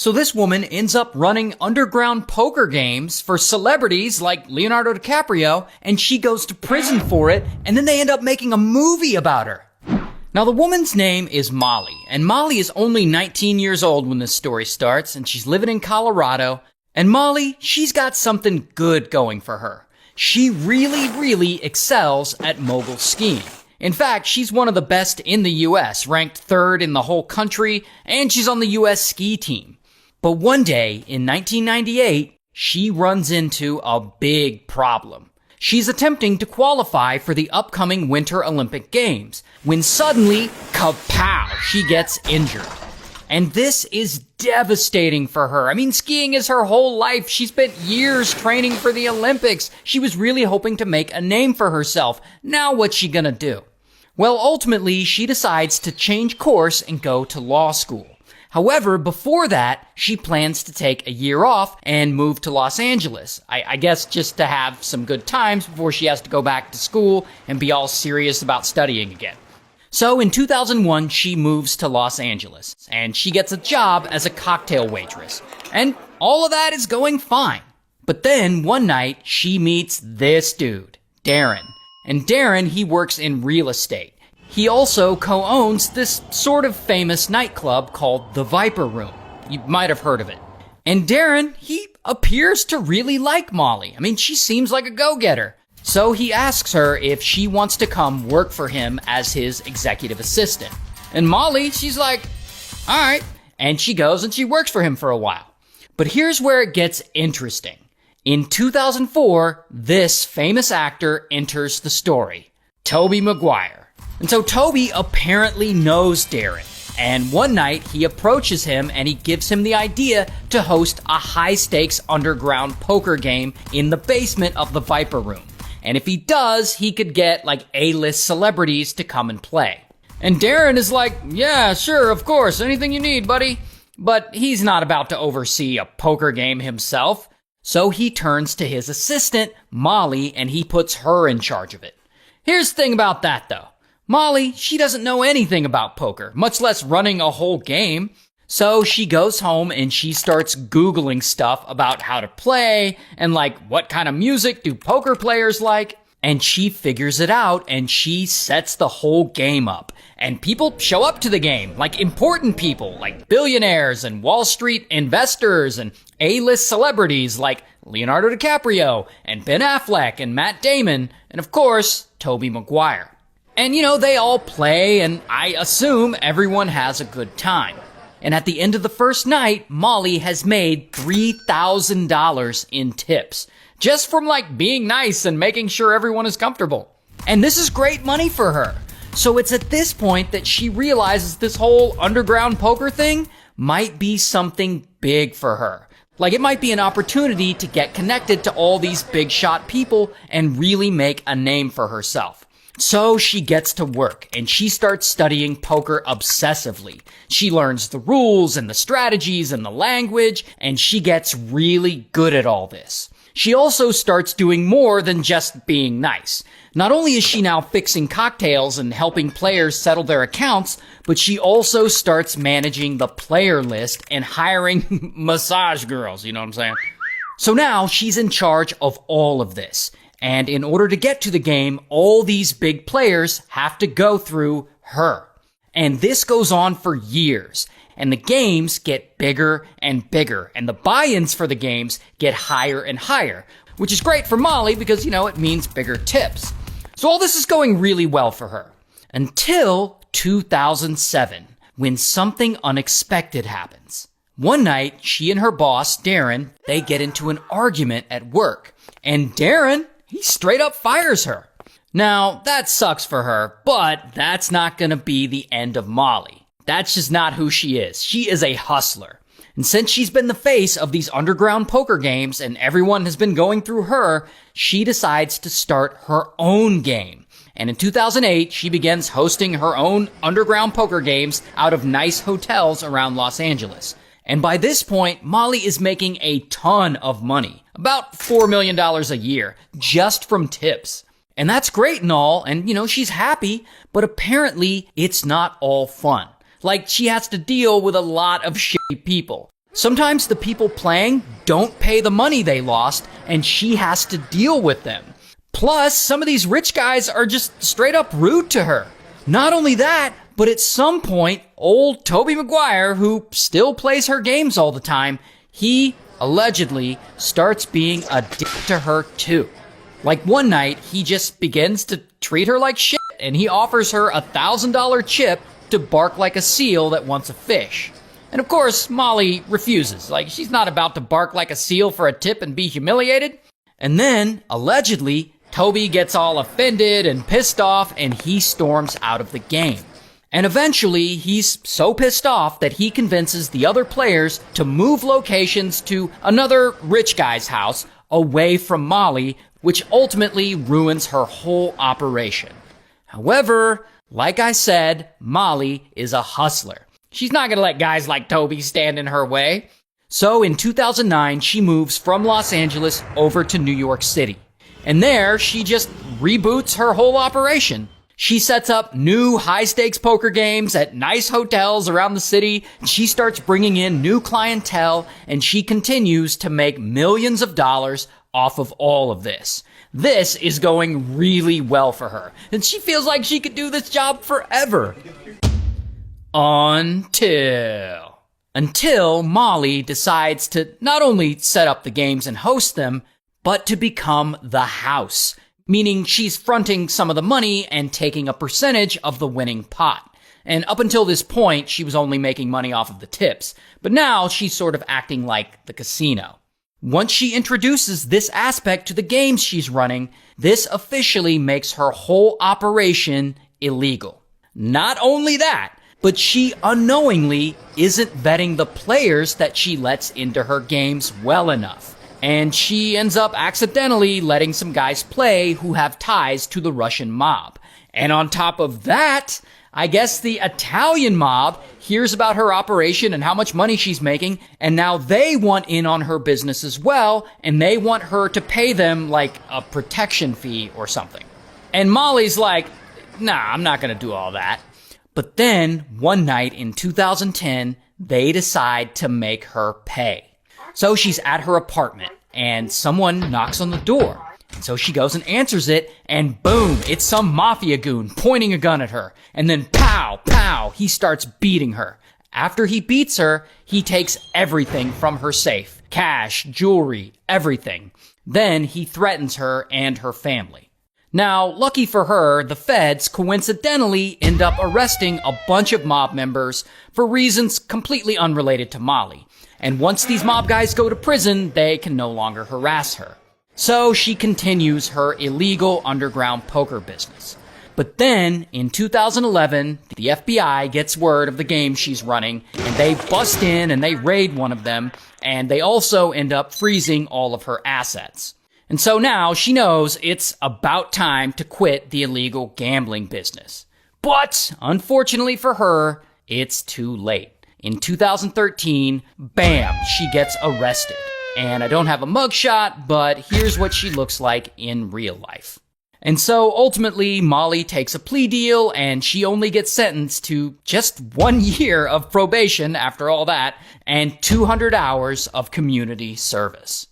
So this woman ends up running underground poker games for celebrities like Leonardo DiCaprio, and she goes to prison for it, and then they end up making a movie about her. Now the woman's name is Molly, and Molly is only 19 years old when this story starts, and she's living in Colorado. And Molly, she's got something good going for her. She really excels at mogul skiing. In fact, she's one of the best in the US, ranked third in the whole country, and she's on the US ski team. But one day, in 1998, she runs into a big problem. She's attempting to qualify for the upcoming Winter Olympic Games, when suddenly, kapow, she gets injured. And this is devastating for her. I mean, skiing is her whole life. She spent years training for the Olympics. She was really hoping to make a name for herself. Now what's she gonna do? Well, ultimately, she decides to change course and go to law school. However, before that, she plans to take a year off and move to Los Angeles. I guess just to have some good times before she has to go back to school and be all serious about studying again. So in 2001, she moves to Los Angeles, and she gets a job as a cocktail waitress. And all of that is going fine. But then, one night, she meets this dude, Darren. And Darren, he works in real estate. He also co-owns this sort of famous nightclub called the Viper Room. You might have heard of it. And Darren, he appears to really like Molly. I mean, she seems like a go-getter. So he asks her if she wants to come work for him as his executive assistant. And Molly, she's like, all right. And she goes and she works for him for a while. But here's where it gets interesting. In 2004, this famous actor enters the story, Tobey Maguire. And so Tobey apparently knows Darren. And one night, he approaches him and he gives him the idea to host a high-stakes underground poker game in the basement of the Viper Room. And if he does, he could get like A-list celebrities to come and play. And Darren is like, yeah, sure, of course, anything you need, buddy. But he's not about to oversee a poker game himself. So he turns to his assistant, Molly, and he puts her in charge of it. Here's the thing about that, though. Molly, she doesn't know anything about poker, much less running a whole game. So she goes home and she starts Googling stuff about how to play and like what kind of music do poker players like. And she figures it out and she sets the whole game up. And people show up to the game, like important people, like billionaires and Wall Street investors and A-list celebrities like Leonardo DiCaprio and Ben Affleck and Matt Damon and of course, Tobey Maguire. And you know, they all play and I assume everyone has a good time. And at the end of the first night, Molly has made $3,000 in tips. Just from like being nice and making sure everyone is comfortable. And this is great money for her. So it's at this point that she realizes this whole underground poker thing might be something big for her. Like it might be an opportunity to get connected to all these big shot people and really make a name for herself. So she gets to work and she starts studying poker obsessively. She learns the rules and the strategies and the language, and she gets really good at all this. She also starts doing more than just being nice. Not only is she now fixing cocktails and helping players settle their accounts, but she also starts managing the player list and hiring massage girls, you know what I'm saying? So now she's in charge of all of this. And in order to get to the game, all these big players have to go through her. And this goes on for years. And the games get bigger and bigger. And the buy-ins for the games get higher and higher. Which is great for Molly because, you know, it means bigger tips. So all this is going really well for her. Until 2007, when something unexpected happens. One night, she and her boss, Darren, they get into an argument at work. And Darren, he straight up fires her. Now, that sucks for her, but that's not gonna be the end of Molly. That's just not who she is. She is a hustler. And since she's been the face of these underground poker games and everyone has been going through her, she decides to start her own game. And in 2008, she begins hosting her own underground poker games out of nice hotels around Los Angeles. And by this point, Molly is making a ton of money. About $4 million a year, just from tips. And that's great and all, and you know, she's happy, but apparently it's not all fun. Like, she has to deal with a lot of shitty people. Sometimes the people playing don't pay the money they lost, and she has to deal with them. Plus, some of these rich guys are just straight up rude to her. Not only that, but at some point, old Tobey Maguire, who still plays her games all the time, he allegedly starts being a dick to her too. Like one night, he just begins to treat her like shit, and he offers her a $1,000 chip to bark like a seal that wants a fish. And of course, Molly refuses. Like, she's not about to bark like a seal for a tip and be humiliated. And then, allegedly, Toby gets all offended and pissed off, and he storms out of the game. And eventually, he's so pissed off that he convinces the other players to move locations to another rich guy's house away from Molly, which ultimately ruins her whole operation. However, like I said, Molly is a hustler. She's not gonna let guys like Toby stand in her way. So in 2009, she moves from Los Angeles over to New York City. And there, she just reboots her whole operation. She sets up new high-stakes poker games at nice hotels around the city. She starts bringing in new clientele, and she continues to make millions of dollars off of all of this. This is going really well for her, and she feels like she could do this job forever. Until Molly decides to not only set up the games and host them, but to become the house, meaning she's fronting some of the money and taking a percentage of the winning pot. And up until this point, she was only making money off of the tips, but now she's sort of acting like the casino. Once she introduces this aspect to the games she's running, this officially makes her whole operation illegal. Not only that, but she unknowingly isn't vetting the players that she lets into her games well enough. And she ends up accidentally letting some guys play who have ties to the Russian mob. And on top of that, I guess the Italian mob hears about her operation and how much money she's making, and now they want in on her business as well, and they want her to pay them like a protection fee or something. And Molly's like, nah, I'm not gonna do all that. But then, one night in 2010, they decide to make her pay. So she's at her apartment, and someone knocks on the door. And so she goes and answers it, and boom, it's some mafia goon pointing a gun at her. And then pow, pow, he starts beating her. After he beats her, he takes everything from her safe. Cash, jewelry, everything. Then he threatens her and her family. Now, lucky for her, the feds coincidentally end up arresting a bunch of mob members for reasons completely unrelated to Molly. And once these mob guys go to prison, they can no longer harass her. So she continues her illegal underground poker business. But then, in 2011, the FBI gets word of the game she's running, and they bust in and they raid one of them, and they also end up freezing all of her assets. And so now she knows it's about time to quit the illegal gambling business. But, unfortunately for her, it's too late. In 2013, bam, she gets arrested. And I don't have a mugshot, but here's what she looks like in real life. And so ultimately, Molly takes a plea deal, and she only gets sentenced to just 1 year of probation after all that, and 200 hours of community service.